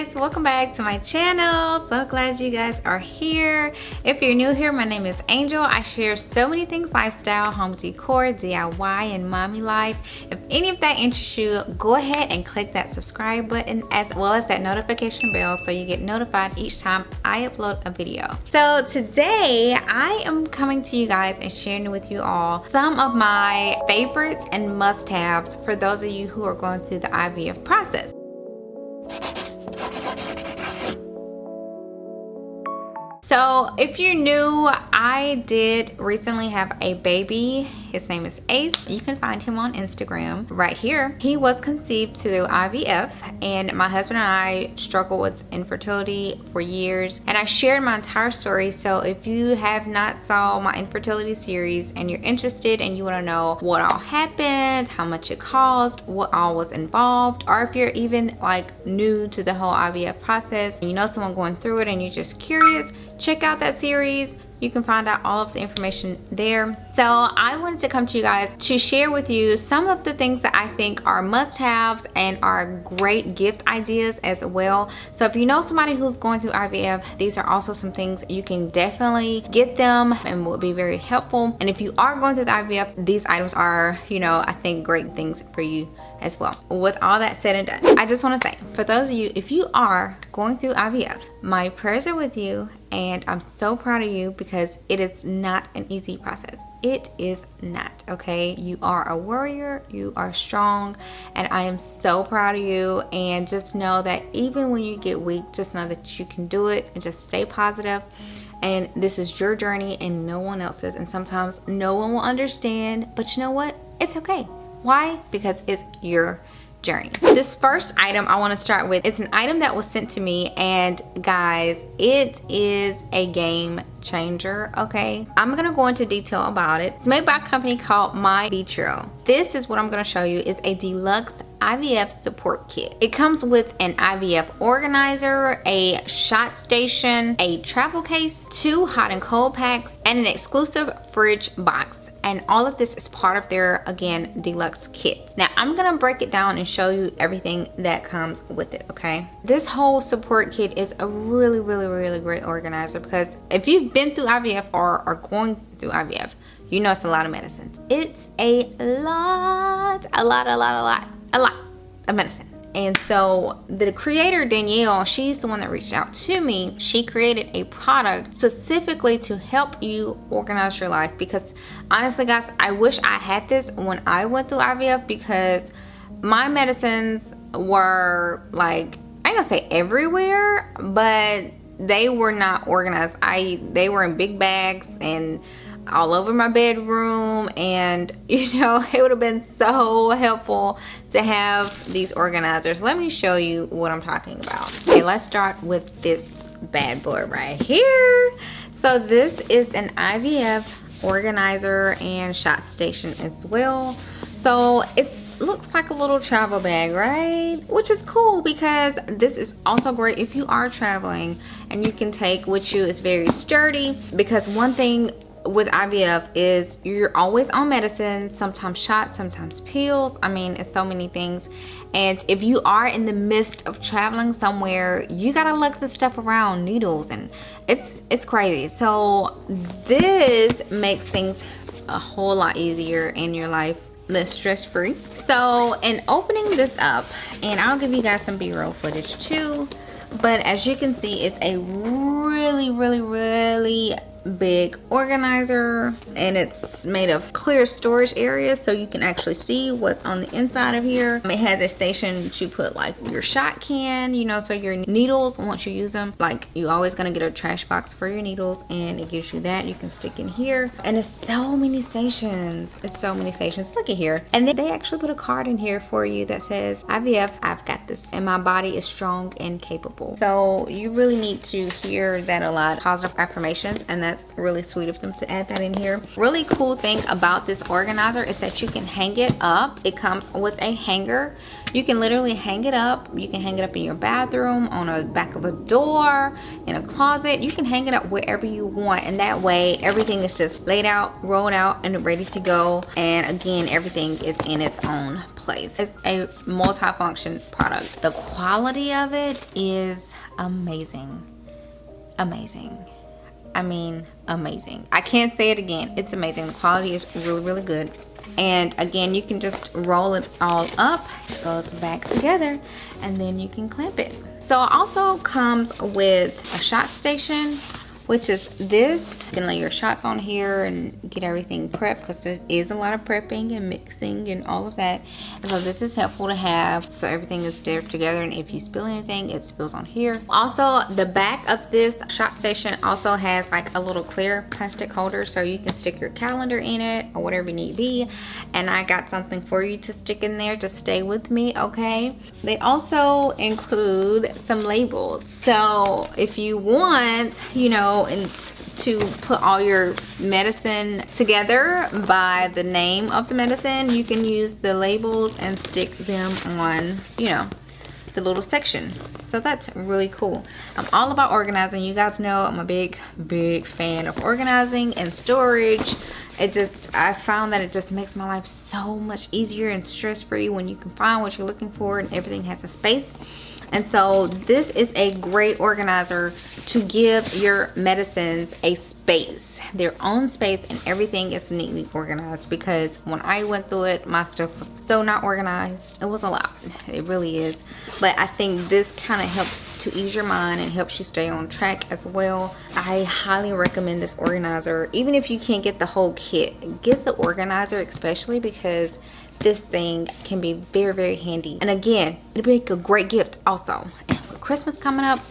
guys, welcome back to my channel. So glad you guys are here. If you're new here, my name is Angel. I share so many things: lifestyle, home decor, DIY, and mommy life. If any of that interests you, go ahead and click that subscribe button as well as that notification bell so you get notified each time I upload a video. So today I am coming to you guys and sharing with you all some of my favorites and must-haves for those of you who are going through the IVF process. So if you're new, I did recently have a baby. His name is Ace. You can find him on Instagram right here. He was conceived through IVF, and my husband and I struggled with infertility for years, and I shared my entire story. So if you have not saw my infertility series and you're interested and you want to know what all happened, how much it cost, what all was involved, or if you're even like new to the whole IVF process and you know someone going through it and you're just curious, check out that series. You can find out all of the information there. So I wanted to come to you guys to share with you some of the things that I think are must-haves and are great gift ideas as well. So if you know somebody who's going through IVF, these are also some things you can definitely get them and will be very helpful. And if you are going through the IVF, these items are, I think great things for you as well. With all that said and done, I just want to say, for those of you, if you are going through IVF, my prayers are with you, and I'm so proud of you because it is not an easy process. It is not, okay? You are a warrior, you are strong, and I am so proud of you. And just know that even when you get weak, just know that you can do it and just stay positive. And this is your journey and no one else's, and sometimes no one will understand, but you know what? It's okay. Why? Because it's your journey. This first item I want to start with, it's an item that was sent to me, and guys, it is a game changer, okay? I'm gonna go into detail about it. It's made by a company called MyVito. This is what I'm gonna show you is a deluxe IVF support kit. It comes with an IVF organizer, a shot station, a travel case, 2 hot and cold packs, and an exclusive fridge box. And all of this is part of their, again, deluxe kit. Now I'm gonna break it down and show you everything that comes with it, okay? This whole support kit is a really great organizer, because if you've been through IVF or are going through IVF, you know it's a lot of medicines. It's a lot of medicine. And so the creator, Danielle, she's the one that reached out to me. She created a product specifically to help you organize your life, because honestly guys, I wish I had this when I went through IVF, because my medicines were like, I ain't gonna say everywhere, but they were not organized. They were in big bags and all over my bedroom, and it would have been so helpful to have these organizers. Let me show you what I'm talking about. Okay, let's start with this bad boy right here. So this is an IVF organizer and shot station as well. So it looks like a little travel bag, right? Which is cool, because this is also great if you are traveling and you can take with you. It's very sturdy, because one thing with IVF is you're always on medicine, sometimes shots, sometimes pills. I mean, it's so many things. And if you are in the midst of traveling somewhere, you gotta lug this stuff around, needles, and it's crazy. So this makes things a whole lot easier in your life, less stress-free. So in opening this up, and I'll give you guys some B-roll footage too, but as you can see, it's a really big organizer, and it's made of clear storage areas so you can actually see what's on the inside of here. It has a station to put like your shot can, so your needles, once you use them, like you always gonna get a trash box for your needles, and it gives you that you can stick in here. And it's so many stations. Look at here. And then they actually put a card in here for you that says, IVF, I've got this, and my body is strong and capable. So you really need to hear that a lot, positive affirmations, and that's really sweet of them to add that in here. Really cool thing about this organizer is that you can hang it up. It comes with a hanger. You can literally hang it up. You can hang it up in your bathroom, on the back of a door, in a closet. You can hang it up wherever you want, and that way everything is just laid out, rolled out, and ready to go. And again, everything is in its own place. It's a multi-function product. The quality of it is amazing. Amazing. I mean, amazing. I can't say it again. It's amazing. The quality is really, really good. And again, you can just roll it all up. It goes back together, and then you can clamp it. So it also comes with a shot station, which is this. You can lay your shots on here and get everything prepped, because there is a lot of prepping and mixing and all of that. And so this is helpful to have, so everything is there together, and if you spill anything, it spills on here. Also, the back of this shot station also has like a little clear plastic holder, so you can stick your calendar in it or whatever you need be. And I got something for you to stick in there. Just stay with me, okay? They also include some labels. So if you want, you know, and to put all your medicine together by the name of the medicine, you can use the labels and stick them on, you know, the little section. So that's really cool. I'm all about organizing. You guys know I'm a big fan of organizing and storage. I found that it just makes my life so much easier and stress-free when you can find what you're looking for and everything has a space. And so this is a great organizer to give your medicines a space, their own space, and everything is neatly organized, because when I went through it, my stuff was so not organized. It was a lot. It really is. But I think this kind of helps to ease your mind and helps you stay on track as well. I highly recommend this organizer. Even if you can't get the whole kit, get the organizer, especially because this thing can be very, very handy. And again, it'll make a great gift also. And with Christmas coming up,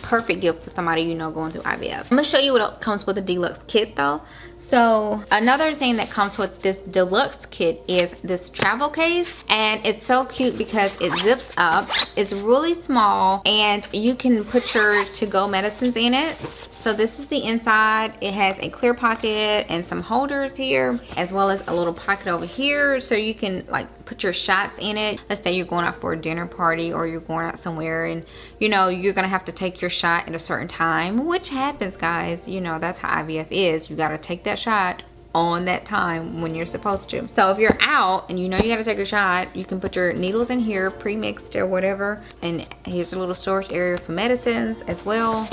perfect gift for somebody you know going through IVF. I'm gonna show you what else comes with the deluxe kit though. So another thing that comes with this deluxe kit is this travel case, and it's so cute because it zips up. It's really small, and you can put your to-go medicines in it. So this is the inside. It has a clear pocket and some holders here, as well as a little pocket over here, so you can like put your shots in it. Let's say you're going out for a dinner party or you're going out somewhere, and you know you're gonna have to take your shot at a certain time, which happens, guys. You know, that's how IVF is. You gotta take that shot on that time when you're supposed to. So if you're out and you know you gotta take a shot, you can put your needles in here pre-mixed or whatever, and here's a little storage area for medicines as well.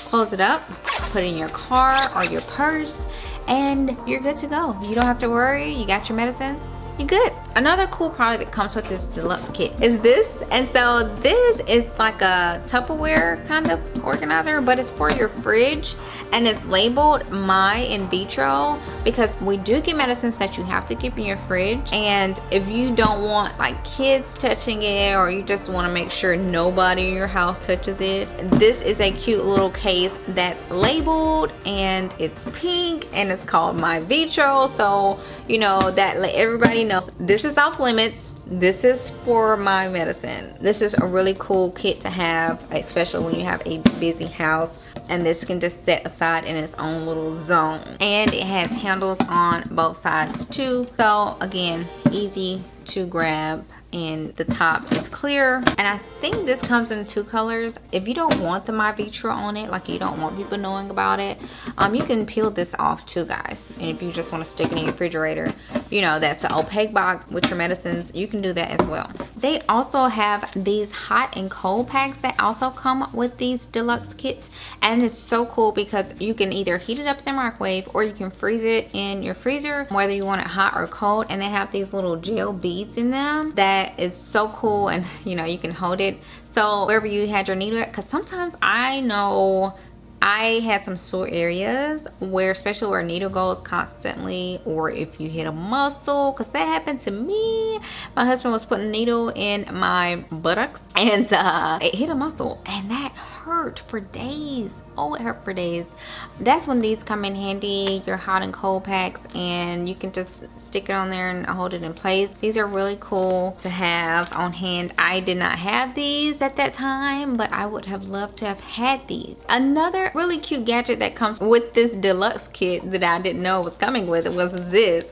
Close it up, put it in your car or your purse, and you're good to go. You don't have to worry. You got your medicines, you're good. Another cool product that comes with this deluxe kit is this. And so this is like a Tupperware kind of organizer, but it's for your fridge, and it's labeled My Vitro, because we do get medicines that you have to keep in your fridge. And if you don't want like kids touching it, or you just want to make sure nobody in your house touches it, this is a cute little case that's labeled, and it's pink, and it's called MyVito. So you know that everybody knows this is off limits. This is for my medicine. This is a really cool kit to have, especially when you have a busy house. And this can just set aside in its own little zone. And it has handles on both sides too. So again, easy to grab, and the top is clear. And I think this comes in 2 colors. If you don't want the MyVito on it, like you don't want people knowing about it, you can peel this off too, guys. And if you just want to stick it in your refrigerator, you know, that's an opaque box with your medicines, you can do that as well. They also have these hot and cold packs that also come with these deluxe kits, and it's so cool because you can either heat it up in the microwave or you can freeze it in your freezer, whether you want it hot or cold. And they have these little gel beads in them that is so cool, and you know you can hold it so wherever you had your needle at, because sometimes I know I had some sore areas where, especially where a needle goes constantly, or if you hit a muscle, because that happened to me. My husband was putting a needle in my buttocks, and it hit a muscle, and that hurt for days. Oh, it hurt for days. That's when these come in handy, your hot and cold packs, and you can just stick it on there and hold it in place. These are really cool to have on hand. I did not have these at that time, but I would have loved to have had these. Another really cute gadget that comes with this deluxe kit that I didn't know was coming with it was this,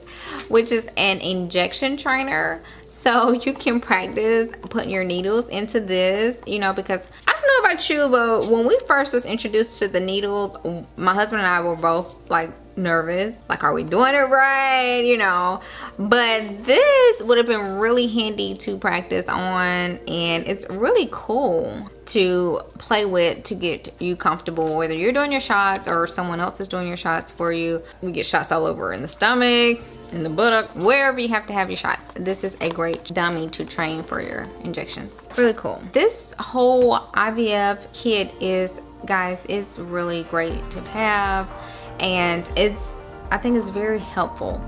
which is an injection trainer. So you can practice putting your needles into this, you know, because I don't know about you, but when we first was introduced to the needles, my husband and I were both like nervous, like, are we doing it right, you know? But this would have been really handy to practice on, and it's really cool to play with to get you comfortable, whether you're doing your shots or someone else is doing your shots for you. We get shots all over in the stomach, in the buttocks, wherever you have to have your shots. This is a great dummy to train for your injections. Really cool. This whole IVF kit is, guys, it's really great to have, and I think it's very helpful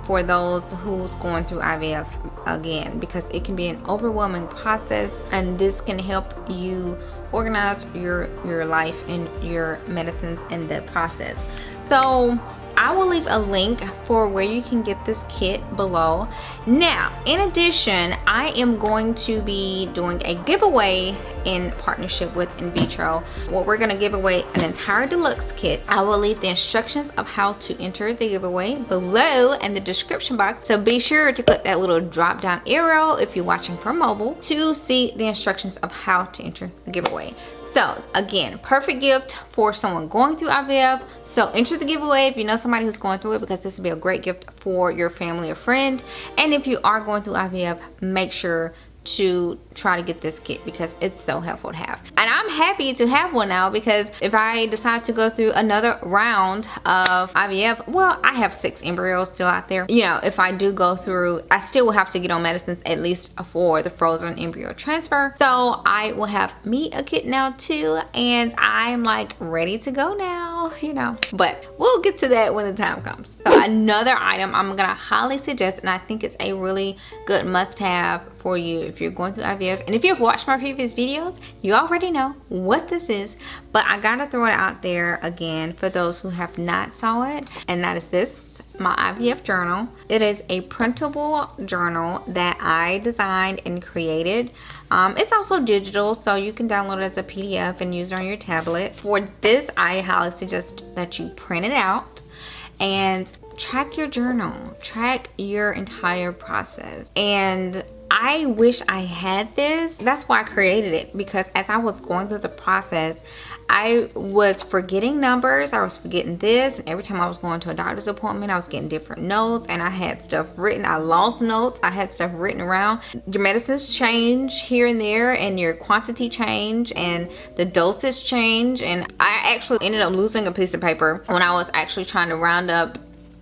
for those who's going through IVF again, because it can be an overwhelming process, and this can help you organize your life and your medicines in the process. So I will leave a link for where you can get this kit below. Now, in addition, I am going to be doing a giveaway in partnership with Invitro. Well, we're going to give away an entire deluxe kit. I will leave the instructions of how to enter the giveaway below in the description box. So be sure to click that little drop down arrow if you're watching from mobile to see the instructions of how to enter the giveaway. So again, perfect gift for someone going through IVF. So enter the giveaway if you know somebody who's going through it, because this will be a great gift for your family or friend. And if you are going through IVF, make sure to try to get this kit because it's so helpful to have. And I'm happy to have one now, because if I decide to go through another round of IVF, well, I have 6 embryos still out there. You know, if I do go through, I still will have to get on medicines at least for the frozen embryo transfer. So I will have me a kit now too, and I'm like ready to go now, you know. But we'll get to that when the time comes. So another item I'm gonna highly suggest, and I think it's a really good must-have for you if you're going through IVF, and if you've watched my previous videos, you already know what this is, but I gotta throw it out there again for those who have not saw it, and that is this, my IVF journal. It is a printable journal that I designed and created. It's also digital, so you can download it as a PDF and use it on your tablet. For this, I highly suggest that you print it out and track your journal, track your entire process. And I wish I had this. That's why I created it, because as I was going through the process, I was forgetting numbers, I was forgetting this, and every time I was going to a doctor's appointment, I was getting different notes, and I had stuff written. I lost notes, I had stuff written around. Your medicines change here and there, and your quantity change, and the doses change, and I actually ended up losing a piece of paper when I was actually trying to round up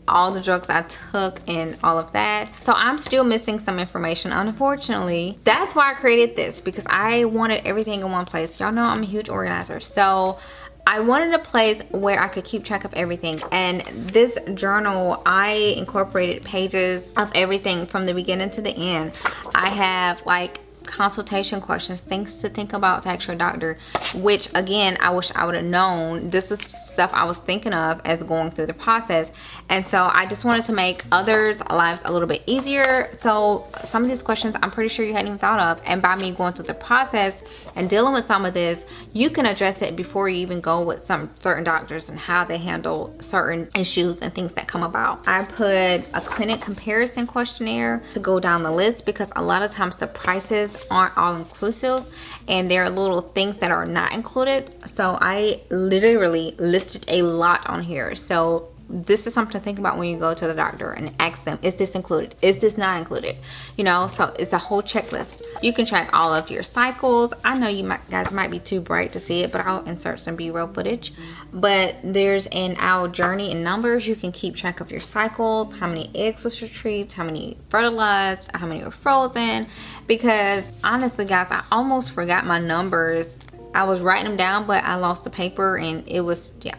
all the drugs I took and all of that. So I'm still missing some information, unfortunately. That's why I created this, because I wanted everything in one place. Y'all know I'm a huge organizer, so I wanted a place where I could keep track of everything. And this journal, I incorporated pages of everything from the beginning to the end. I have like consultation questions, things to think about to ask your doctor, which again, I wish I would have known. This is stuff I was thinking of as going through the process, and so I just wanted to make others' lives a little bit easier. So some of these questions I'm pretty sure you hadn't even thought of, and by me going through the process and dealing with some of this, you can address it before you even go with some certain doctors and how they handle certain issues and things that come about. I put a clinic comparison questionnaire to go down the list, because a lot of times the prices aren't all inclusive and there are little things that are not included. So I literally listed a lot on here. So this is something to think about when you go to the doctor and ask them, is this included? Is this not included? You know, so it's a whole checklist. You can track all of your cycles. I know you guys might be too bright to see it, but I'll insert some B-roll footage. But there's in our journey in numbers, you can keep track of your cycles, how many eggs was retrieved, how many fertilized, how many were frozen. Because honestly, guys, I almost forgot my numbers. I was writing them down, but I lost the paper, and it was, yeah.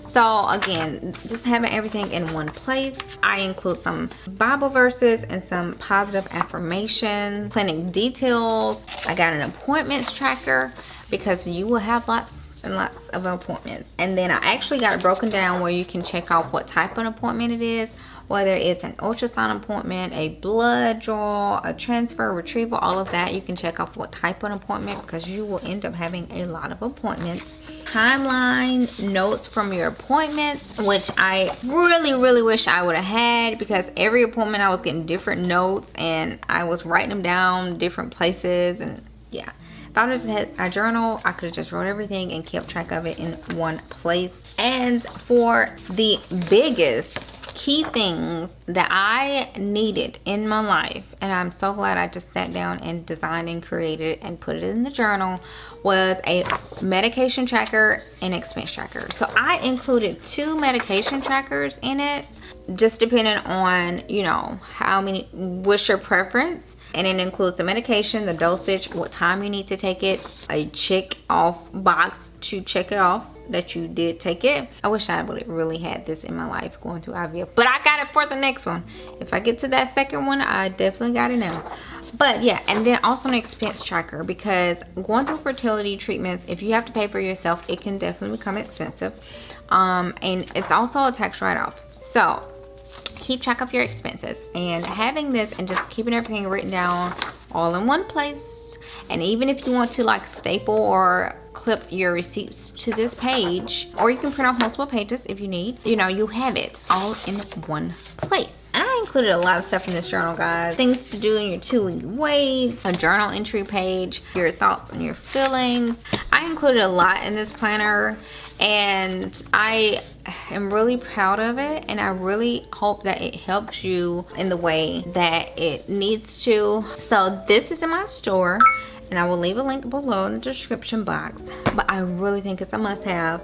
So again, just having everything in one place. I include some Bible verses and some positive affirmations, clinic details. I got an appointments tracker, because you will have lots and lots of appointments. And then I actually got it broken down where you can check off what type of appointment it is, whether it's an ultrasound appointment, a blood draw, a transfer, retrieval, all of that. You can check off what type of appointment, because you will end up having a lot of appointments. Timeline, notes from your appointments, which I really wish I would have had, because every appointment I was getting different notes and I was writing them down different places. And yeah, if I would have just had a journal, I could have just wrote everything and kept track of it in one place. And for the biggest key things that I needed in my life, and I'm so glad I just sat down and designed and created and put it in the journal, was a medication tracker and expense tracker. So I included 2 medication trackers in it, just depending on, you know, what's your preference. And it includes the medication, the dosage, what time you need to take it, a check off box to check it off that you did take it. I wish I would have really had this in my life going through IVF, but I got it for the next one. If I get to that second one, I definitely got it now. But yeah, and then also an expense tracker, because going through fertility treatments, if you have to pay for yourself, it can definitely become expensive. And it's also a tax write-off. So keep track of your expenses, and having this and just keeping everything written down all in one place. And even if you want to like staple or clip your receipts to this page, or you can print off multiple pages if you need, you know, you have it all in one place. And I included a lot of stuff in this journal, guys. Things to do in your 2-week wait, a journal entry page, your thoughts and your feelings. I included a lot in this planner, and I am really proud of it, and I really hope that it helps you in the way that it needs to. So this is in my store, and I will leave a link below in the description box, but I really think it's a must-have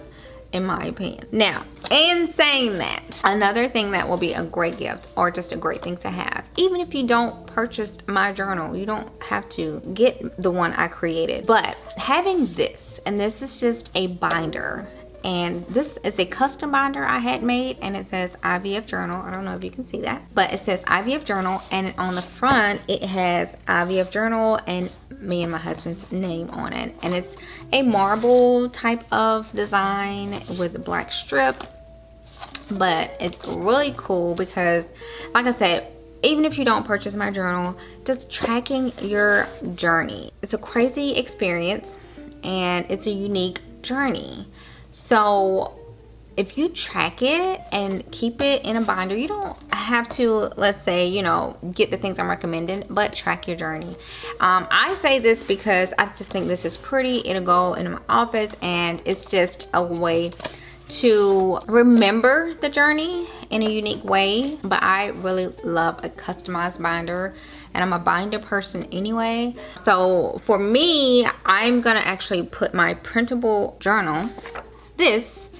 in my opinion. Now, in saying that, another thing that will be a great gift, or just a great thing to have, even if you don't purchase my journal, you don't have to get the one I created, but having this, and this is just a binder, and this is a custom binder I had made, and it says IVF journal. I don't know if you can see that, but it says IVF journal, and on the front it has IVF journal and me and my husband's name on it. And it's a marble type of design with a black strip, but it's really cool because, like I said, even if you don't purchase my journal, just tracking your journey, it's a crazy experience and it's a unique journey. So if you track it and keep it in a binder, you don't have to, let's say, you know, get the things I'm recommending, but track your journey. I say this because I just think this is pretty. It'll go in my office, and it's just a way to remember the journey in a unique way. But I really love a customized binder, and I'm a binder person anyway. So for me, I'm gonna actually put my printable journal, this,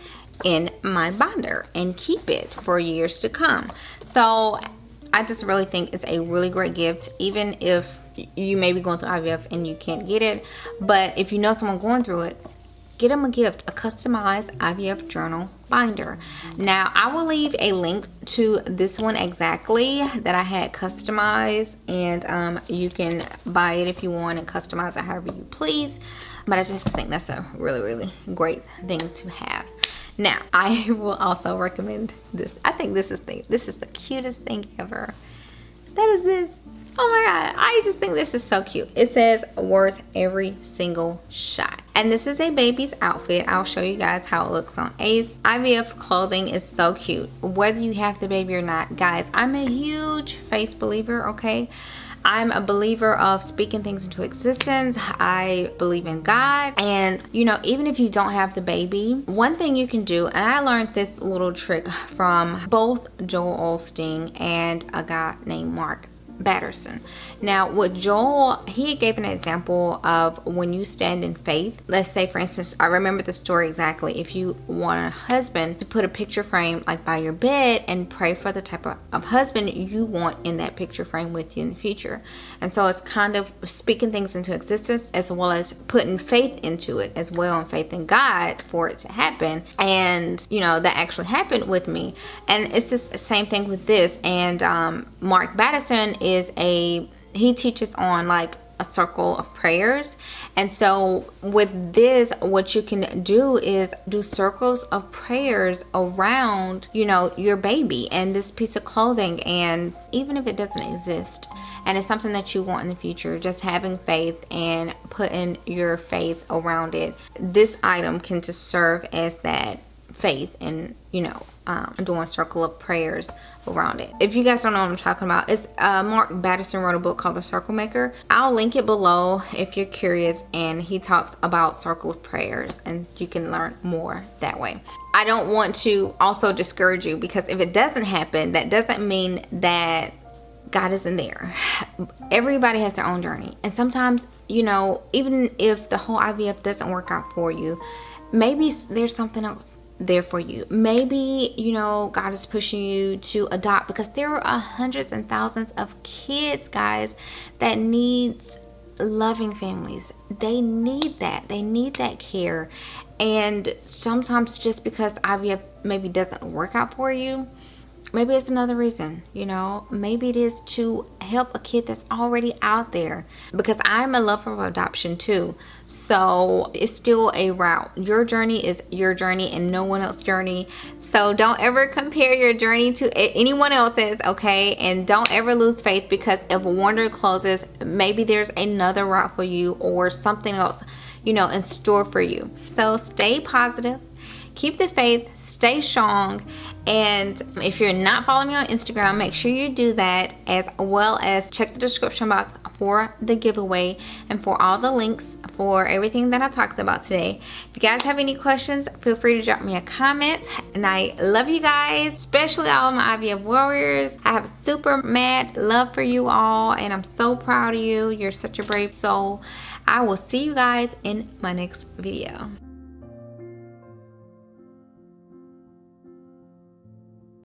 in my binder and keep it for years to come. So I just really think it's a really great gift, even if you may be going through IVF and you can't get it. But if you know someone going through it, get them a gift, a customized IVF journal binder. Now I will leave a link to this one exactly that I had customized, and you can buy it if you want and customize it however you please. But I just think that's a really great thing to have. Now, I will also recommend this. I think this is the cutest thing ever. That is this. Oh my God, I just think this is so cute. It says, worth every single shot. And this is a baby's outfit. I'll show you guys how it looks on Ace. IVF clothing is so cute, whether you have the baby or not. Guys, I'm a huge faith believer, okay? I'm a believer of speaking things into existence. I believe in God. And, you know, even if you don't have the baby, one thing you can do, and I learned this little trick from both Joel Osteen and a guy named Mark Batterson. Now with Joel, he gave an example of when you stand in faith. Let's say, for instance, I remember the story exactly. If you want a husband, to put a picture frame like by your bed and pray for the type of husband you want in that picture frame with you in the future. And so it's kind of speaking things into existence, as well as putting faith into it as well, and faith in God for it to happen. And you know, that actually happened with me. And it's the same thing with this. And Mark Batterson is he teaches on like a circle of prayers. And so with this, what you can do is do circles of prayers around, you know, your baby and this piece of clothing. And even if it doesn't exist and it's something that you want in the future, just having faith and putting your faith around it, this item can just serve as that faith and, you know, doing a circle of prayers around it. If you guys don't know what I'm talking about, it's Mark Batterson wrote a book called The Circle Maker. I'll link it below if you're curious, and he talks about circle of prayers and you can learn more that way. I don't want to also discourage you, because if it doesn't happen, that doesn't mean that God isn't there. Everybody has their own journey, and sometimes, you know, even if the whole IVF doesn't work out for you, maybe there's something else there for you. Maybe, you know, God is pushing you to adopt, because there are hundreds and thousands of kids, guys, that needs loving families. They need that. They need that care. And sometimes just because IVF maybe doesn't work out for you, maybe it's another reason, you know. Maybe it is to help a kid that's already out there, because I'm a lover of adoption too. So it's still a route. Your journey is your journey and no one else's journey. So don't ever compare your journey to anyone else's, okay? And don't ever lose faith, because if one door closes, maybe there's another route for you or something else, you know, in store for you. So stay positive, keep the faith, stay strong. And if you're not following me on Instagram, make sure you do that, as well as check the description box for the giveaway and for all the links for everything that I talked about today. If you guys have any questions, feel free to drop me a comment. And I love you guys, especially all of my IVF warriors. I have super mad love for you all, and I'm so proud of you. You're such a brave soul. I will see you guys in my next video.